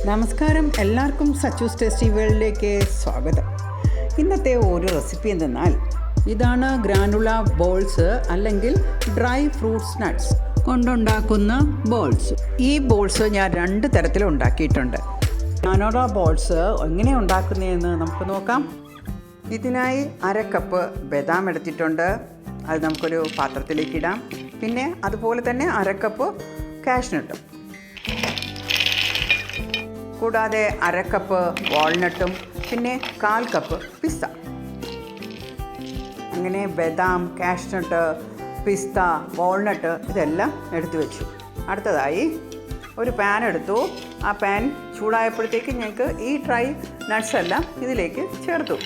നമസ്കാരം, എല്ലാവർക്കും സച്ചൂസ് ടേസ്റ്റി വേൾഡിലേക്ക് സ്വാഗതം. ഇന്നത്തെ ഒരു റെസിപ്പി എന്തെന്നാൽ ഇതാണ് ഗ്രാനുല ബോൾസ് അല്ലെങ്കിൽ ഡ്രൈ ഫ്രൂട്ട്സ് നട്ട്സ് കൊണ്ടുണ്ടാക്കുന്ന ബോൾസ്. ഈ ബോൾസ് ഞാൻ 2 തരത്തിൽ ഉണ്ടാക്കിയിട്ടുണ്ട്. ഗ്രാനുല ബോൾസ് എങ്ങനെ ഉണ്ടാക്കുന്നതെന്ന് നമുക്ക് നോക്കാം. ഇതിനായി 1/2 കപ്പ് ബദാം എടുത്തിട്ടുണ്ട്. അത് നമുക്കൊരു പാത്രത്തിലേക്ക് ഇടാം. പിന്നെ അതുപോലെ തന്നെ 1/2 കപ്പ് കാഷ്നട്ടും, കൂടാതെ 1/2 കപ്പ് വാൾനട്ടും, പിന്നെ 1/4 കപ്പ് പിസ്ത. അങ്ങനെ ബദാം, കാഷ്നട്ട്, പിസ്ത, വാൾനട്ട് ഇതെല്ലാം എടുത്തു വെച്ചു. അടുത്തതായി ഒരു പാൻ എടുത്തു. ആ പാൻ ചൂടായപ്പോഴത്തേക്ക് ഞങ്ങൾക്ക് ഈ ഡ്രൈ നട്ട്സ് എല്ലാം ഇതിലേക്ക് ചേർത്തു.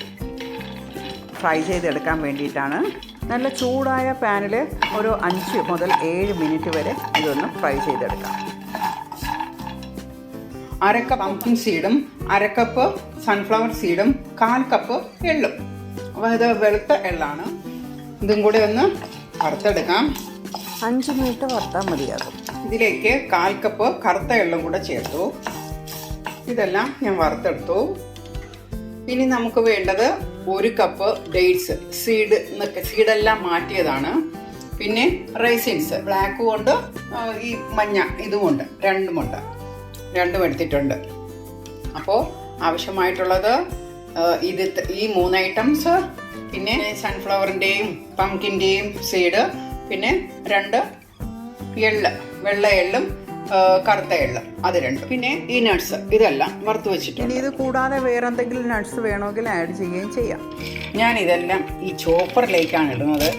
ഫ്രൈ ചെയ്തെടുക്കാൻ വേണ്ടിയിട്ടാണ്. നല്ല ചൂടായ പാനിൽ ഒരു 5 മുതൽ 7 മിനിറ്റ് വരെ ഇതൊന്ന് ഫ്രൈ ചെയ്തെടുക്കാം. 1/2 കപ്പ് പംകിൻ സീഡും 1/2 കപ്പ് സൺഫ്ലവർ സീഡും 1/4 കപ്പ് എള്ളും. അപ്പോൾ ഇത് വെളുത്ത എള്ളാണ്. ഇതും കൂടെ ഒന്ന് വറുത്തെടുക്കാം. 5 മിനിറ്റ് വറുത്താൽ മതിയാകും. ഇതിലേക്ക് 1/4 കപ്പ് കറുത്ത എള്ളും കൂടെ ചേർത്തു. ഇതെല്ലാം ഞാൻ വറുത്തെടുത്തു. ഇനി നമുക്ക് വേണ്ടത് 1 കപ്പ് ഡേറ്റ്സ്, സീഡെല്ലാം മാറ്റിയതാണ്. പിന്നെ റൈസിൻസ്, ബ്ലാക്കും ഉണ്ട്, ഈ മഞ്ഞ ഇതുമുണ്ട്, രണ്ടും എടുത്തിട്ടുണ്ട്. അപ്പോൾ ആവശ്യമായിട്ടുള്ളത് ഈ 3 ഐറ്റംസ്, പിന്നെ സൺഫ്ലവറിൻ്റെയും പംകിൻ്റെയും സീഡ്, പിന്നെ 2 എള്ള്, വെള്ള എള്ളും കറുത്ത എള്ള്, അത് 2, പിന്നെ ഈ നട്ട്സ് ഇതെല്ലാം വറുത്ത് വെച്ചിട്ടുണ്ട്. ഇനി ഇത് കൂടാതെ വേറെ എന്തെങ്കിലും നട്ട്സ് വേണമെങ്കിൽ ആഡ് ചെയ്യുകയും ചെയ്യാം. ഞാൻ ഇതെല്ലാം ഈ ചോപ്പറിലേക്കാണ് ഇടുന്നത്.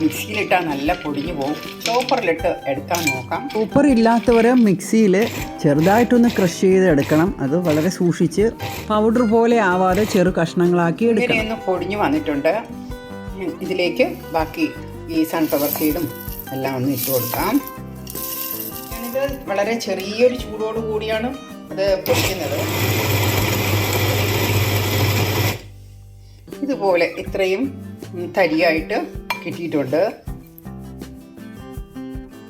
മിക്സിയിലിട്ടാൽ നല്ല പൊടിഞ്ഞു പോകും. ചോപ്പറിലിട്ട് എടുക്കാൻ നോക്കാം. ചോപ്പർ ഇല്ലാത്തവർ മിക്സിയിൽ ചെറുതായിട്ടൊന്ന് ക്രഷ് ചെയ്ത് എടുക്കണം. അത് വളരെ സൂക്ഷിച്ച്, പൗഡർ പോലെ ആവാതെ ചെറു കഷ്ണങ്ങളാക്കി എടുക്കണം. ഇങ്ങനെയൊന്ന് പൊടിഞ്ഞു വന്നിട്ടുണ്ട്. ഇതിലേക്ക് ബാക്കി ഈ സൺഫ്ലവർ സീഡും എല്ലാം ഒന്ന് ഇട്ട് കൊടുക്കാം. ഞാനിത് വളരെ ചെറിയൊരു ചൂടോട് കൂടിയാണ് അത് പൊടിക്കുന്നത്. ഇതുപോലെ ഇത്രയും തരിയായിട്ട് കിട്ടിയിട്ടുണ്ട്.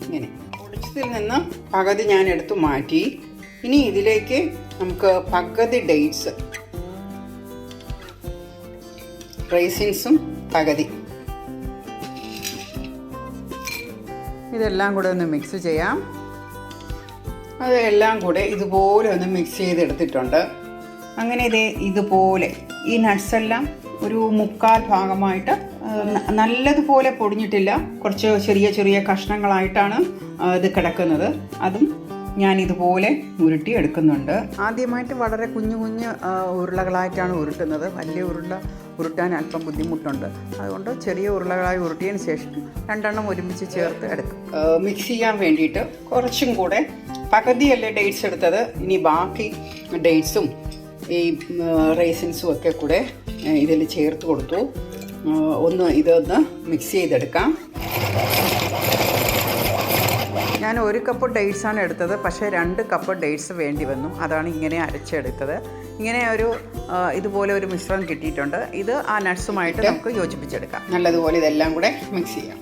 ഇങ്ങനെ പൊടിച്ചതിൽ നിന്ന് പകുതി ഞാൻ എടുത്തു മാറ്റി. ഇനി ഇതിലേക്ക് നമുക്ക് പകുതി ഡേറ്റ്സ്, റൈസിൻസും പകുതി, ഇതെല്ലാം കൂടെ ഒന്ന് മിക്സ് ചെയ്യാം. അതെല്ലാം കൂടെ ഇതുപോലെ ഒന്ന് മിക്സ് ചെയ്തെടുത്തിട്ടുണ്ട്. അങ്ങനെ ഇതുപോലെ ഈ നട്ട്സ് എല്ലാം ഒരു 1/4 ഭാഗമായിട്ട് നല്ലതുപോലെ പൊടിഞ്ഞിട്ടില്ല. കുറച്ച് ചെറിയ ചെറിയ കഷ്ണങ്ങളായിട്ടാണ് ഇത് കിടക്കുന്നത്. അതും ഞാൻ ഇതുപോലെ ഉരുട്ടി എടുക്കുന്നുണ്ട്. ആദ്യമായിട്ട് വളരെ കുഞ്ഞു ഉരുളകളായിട്ടാണ് ഉരുട്ടുന്നത്. വലിയ ഉരുട്ടാൻ അല്പം ബുദ്ധിമുട്ടുണ്ട്. അതുകൊണ്ട് ചെറിയ ഉരുളകളായി ഉരുട്ടിയതിന് ശേഷം 2 ഒരുമിച്ച് ചേർത്ത് എടുക്കും. മിക്സ് ചെയ്യാൻ വേണ്ടിയിട്ട് കുറച്ചും കൂടെ പകുതിയല്ലേ ഡേറ്റ്സ് എടുത്തത്. ഇനി ബാക്കി ഡേറ്റ്സും ഈ റൈസിൻസും ഒക്കെ കൂടെ ഇതിൽ ചേർത്ത് കൊടുത്തു. ഇതൊന്ന് മിക്സ് ചെയ്തെടുക്കാം. ഞാൻ 1 കപ്പ് ഡേറ്റ്സാണ് എടുത്തത്. പക്ഷേ 2 കപ്പ് ഡേറ്റ്സ് വേണ്ടി വന്നു. അതാണ് ഇങ്ങനെ അരച്ചെടുത്തത്. ഇങ്ങനെ ഇതുപോലെ ഒരു മിശ്രണം കിട്ടിയിട്ടുണ്ട്. ഇത് ആ നട്ട്സുമായിട്ട് നമുക്ക് യോജിപ്പിച്ചെടുക്കാം. നല്ലതുപോലെ ഇതെല്ലാം കൂടെ മിക്സ് ചെയ്യാം.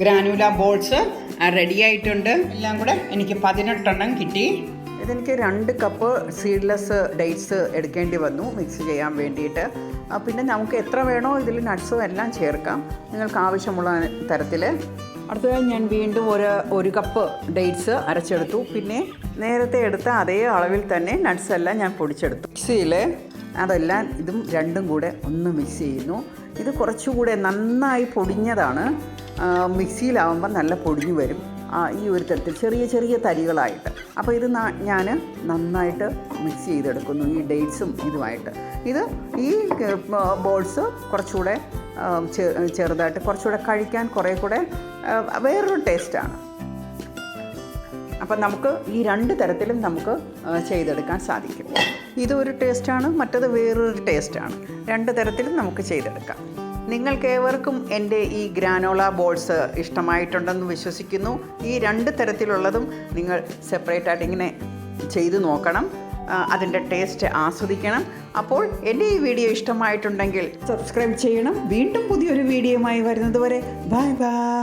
ഗ്രാനുല ബോൾസ് റെഡി ആയിട്ടുണ്ട്. എല്ലാം കൂടെ എനിക്ക് 18 കിട്ടി. ഇതെനിക്ക് 2 കപ്പ് സീഡ്ലെസ് ഡേറ്റ്സ് എടുക്കേണ്ടി വന്നു മിക്സ് ചെയ്യാൻ വേണ്ടിയിട്ട്. പിന്നെ നമുക്ക് എത്ര വേണോ ഇതിൽ നട്ട്സും എല്ലാം ചേർക്കാം, നിങ്ങൾക്ക് ആവശ്യമുള്ള തരത്തിൽ. അടുത്തതായി ഞാൻ വീണ്ടും 1 കപ്പ് ഡേറ്റ്സ് അരച്ചെടുത്തു. പിന്നെ നേരത്തെ എടുത്ത അതേ അളവിൽ തന്നെ നട്ട്സ് എല്ലാം ഞാൻ പൊടിച്ചെടുത്തു. മിക്സിയിൽ അതെല്ലാം ഇതും 2ഉം കൂടെ ഒന്ന് മിക്സ് ചെയ്യുന്നു. ഇത് കുറച്ചുകൂടെ നന്നായി പൊടിഞ്ഞതാണ്. മിക്സിയിലാവുമ്പോൾ നല്ല പൊടിഞ്ഞു വരും. ഈ ഒരു തരത്തിൽ ചെറിയ ചെറിയ തരികളായിട്ട്. അപ്പോൾ ഇത് ഞാൻ നന്നായിട്ട് മിക്സ് ചെയ്തെടുക്കുന്നു ഈ ഡേറ്റ്സും ഇതുമായിട്ട്. ഈ ബോൾസ് കുറച്ചുകൂടെ ചെറുതായിട്ട്, കുറച്ചുകൂടെ കഴിക്കാൻ കുറേ കൂടെ വേറൊരു ടേസ്റ്റാണ്. അപ്പം നമുക്ക് ഈ 2 തരത്തിലും നമുക്ക് ചെയ്തെടുക്കാൻ സാധിക്കും. ഇതൊരു ടേസ്റ്റാണ്, മറ്റത് വേറൊരു ടേസ്റ്റാണ്. 2 തരത്തിലും നമുക്ക് ചെയ്തെടുക്കാം. നിങ്ങൾക്കേവർക്കും എൻ്റെ ഈ ഗ്രാനോള ബോൾസ് ഇഷ്ടമായിട്ടുണ്ടെന്ന് വിശ്വസിക്കുന്നു. ഈ 2 തരത്തിലുള്ളതും നിങ്ങൾ സെപ്പറേറ്റായിട്ട് ഇങ്ങനെ ചെയ്തു നോക്കണം. അതിൻ്റെ ടേസ്റ്റ് ആസ്വദിക്കണം. അപ്പോൾ എൻ്റെ ഈ വീഡിയോ ഇഷ്ടമായിട്ടുണ്ടെങ്കിൽ സബ്സ്ക്രൈബ് ചെയ്യണം. വീണ്ടും പുതിയൊരു വീഡിയോയുമായി വരുന്നത് വരെ ബൈ ബൈ.